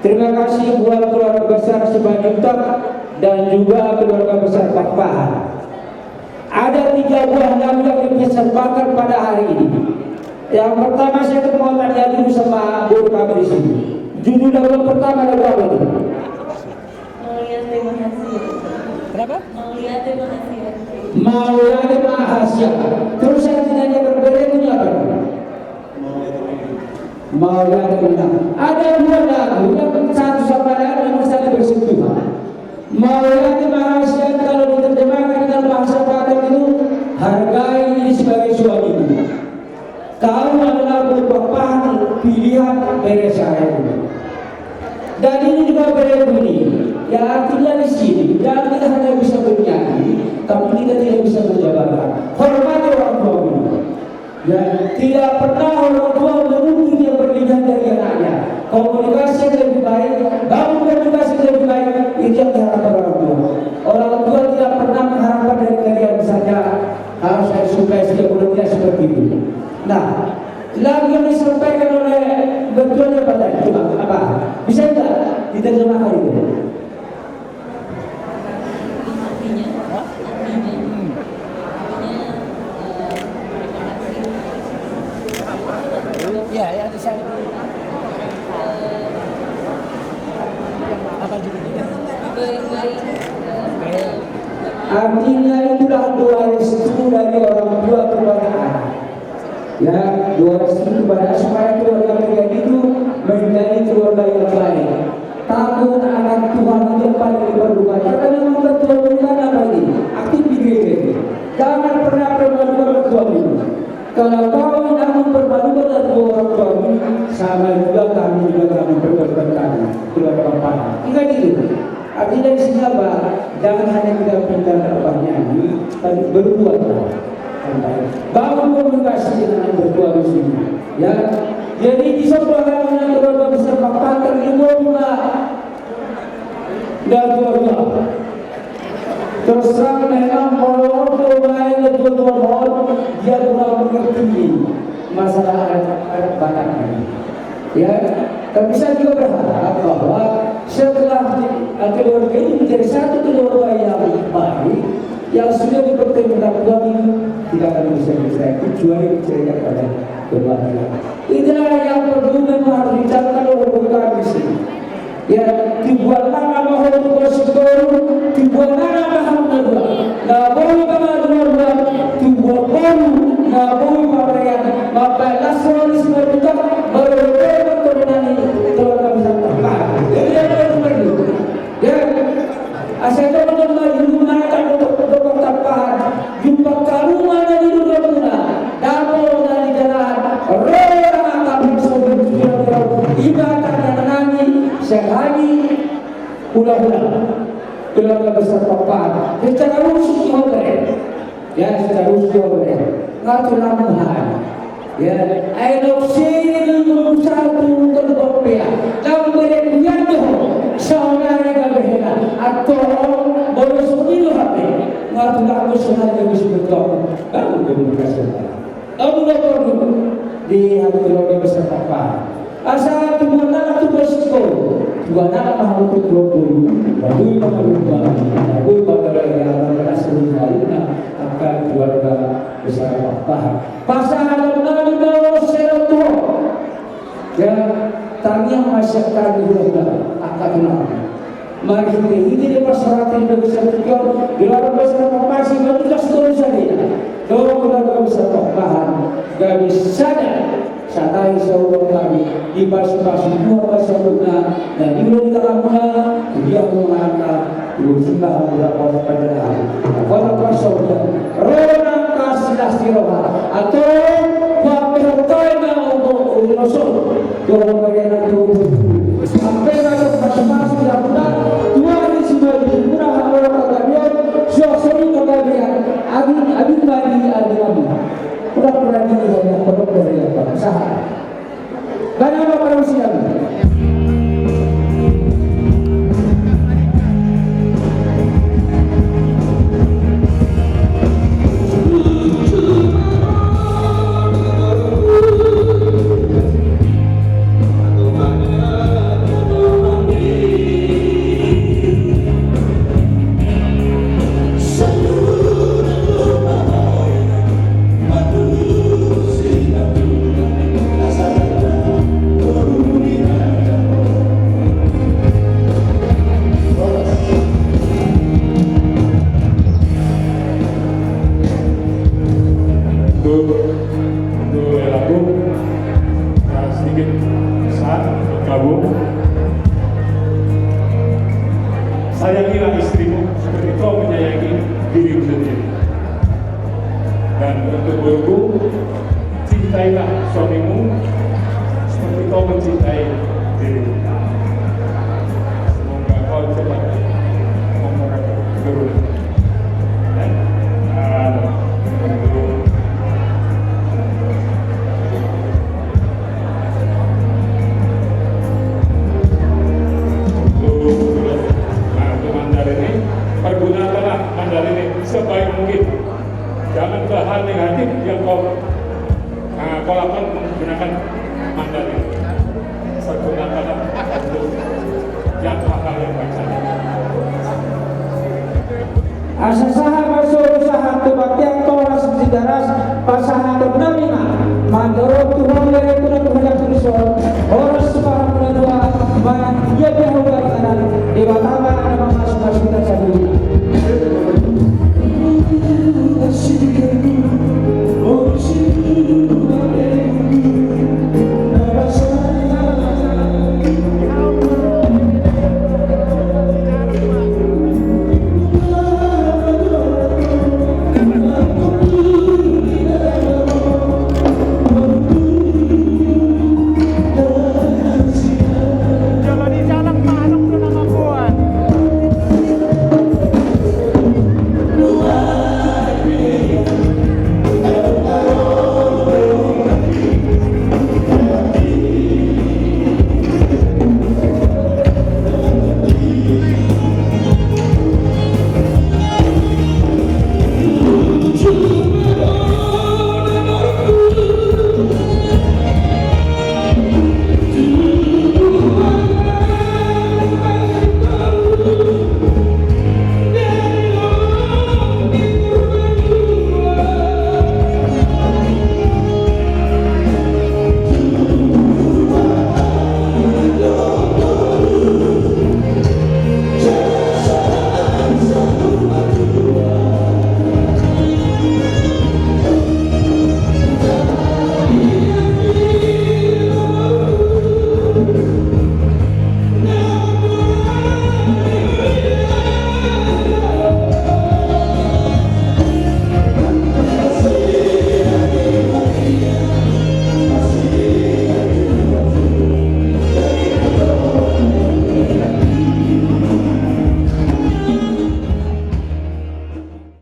Terima kasih buat keluarga besar Simanjuntak dan juga keluarga besar Pak Pahan. Ada 3 buah lagu yang dipersembahkan pada hari ini. Yang pertama saya mau tanya dulu sama guru kami di sini. Judul lagu pertama lagu apa itu? Maulia Terima Kasih. Kenapa? Maulia Terima Kasih. Maulia Terima Kasih. Terus saya tanya berbeda punya apa? Maulia Terima. Ada 2 lagu yang satu sama lain yang saling bersentuhan. Maulia Terima Kasih kalau diterjemahkan dengan bahasa Batak itu hargai ini sebagai suamimu. Kau adalah merupakan pilihan dari saya. Dan ini juga berbunyi, ya artinya di sini, dan kita hanya bisa bernyanyi, tapi kita tidak bisa berjalan. Hormati orang tua kita. Ya, tidak pernah orang tua menuntut yang berlebihan dari anaknya. Komunikasi yang lebih baik, bangun komunikasi yang lebih baik, itu yang diharapkan orang tua. Orang tua tidak pernah mengharapkan dari kalian misalnya harus saya supaya setiap bulan tidak seperti itu. Nah, lagu yang disampaikan oleh bertuanya pada coba apa? Bisa tidak diterjemahkan itu? Ya, ya di sana. Apa judulnya? Artinya itulah doa restu dari orang tua kepada anak. Ya, doa restu kepada supaya keluarga kalian itu menjadi keluarga yang baik. Takut anak Tuhan itu yang paling diperlukan. Karena memang bertuah bukan apa ini? Aktif di gereja itu. Jangan pernah permalukan bertuah itu. Kalau kau tidak mempermalukan orang tua ini, sama juga kami mempermalukan kami keluarga Bapak. Tidak gitu. Artinya di sini apa? Jangan hanya kita pintar nyanyi, tapi berbuat. Bangun komunikasi dengan yang bertua di sini. Ya, jadi di sebelah kanan keluarga besar Bapak terima pula dan keluarga. Terus terang memang kalau orang tua mohon dia kurang mengerti masalah adat Batak ini. Ya, tapi saya juga berharap bahwa setelah keluarga ini menjadi satu keluarga yang baik, yang sudah dipertemukan ini tidak akan bisa dicerai kecuali diceraikan pada kebahagiaan. Inilah yang perlu memang harus dicatat oleh bukan di sini. Ya, dibuatlah nama untuk bersyukur, dibuatlah nama kedua. Nah, boleh kedua, dibuat baru, nah boleh pemberian. Bapak nasionalis mereka berbeda mengenai keluarga besar Bapak. Jadi apa yang perlu? Ya, asalnya mengenai hubungan untuk Bapak, jumpa karungan dari dunia puna, dapur dari jalan, orang akan bisa ibadah dan nani, sehari, ulang-ulang. Keluarga besar Bapak, secara khusus boleh, ya secara khusus boleh. Ngatur lamuhan. Ya, adopsi itu satu tertopia. Kalau berikutnya tu, saudara kabehna atau baru sepuluh hari, ngatur lamu sengaja bisa betul. Kamu komunikasi. Kamu dah perlu di keluarga besar Bapak. Asal tujuan anak tu bersiko, tujuan anak mahu tergolong, baru mahu baru pada yang berasal dari akan keluarga besar Bapak. Pasal nabi bawa seratu, ya tanya masyarakat juga akan nabi. Mari kita ini di masyarakat yang besar juga, keluarga besar Bapak sih baru just turun saja. Kalau keluarga besar Bapak, gak bisa Satai saudara kami di basuh-basuh dua basahnya dan di luar kalamuna dia mengangkat bersembah beberapa pada pada basahnya orang kasih siroha atau pakai untuk urusan dua bagian itu sampai ada basuh-basuh yang benar dua hari sudah dimurah orang kalian suasana kebahagiaan abin bagi kami udah pernah dilihat produk dari apa usaha. Dan apa para usia? sayangilah istrimu seperti kau menyayangi dirimu sendiri. Dan untuk ibu, cintailah suamimu seperti kau mencintai dirimu. Semoga kau cepat memperoleh keturunan. Dan untuk Mandar ini, pergunakanlah Mandar ini sebaik mungkin. Jangan ke hal negatif yang kau lakukan menggunakan Mandar ini. Pergunakanlah untuk yang hal yang baik saja. Asa saha masuk saha tubat yang toras sidaras pasaha ternamina mandoro Tuhan dari Tuhan yang Kristus orang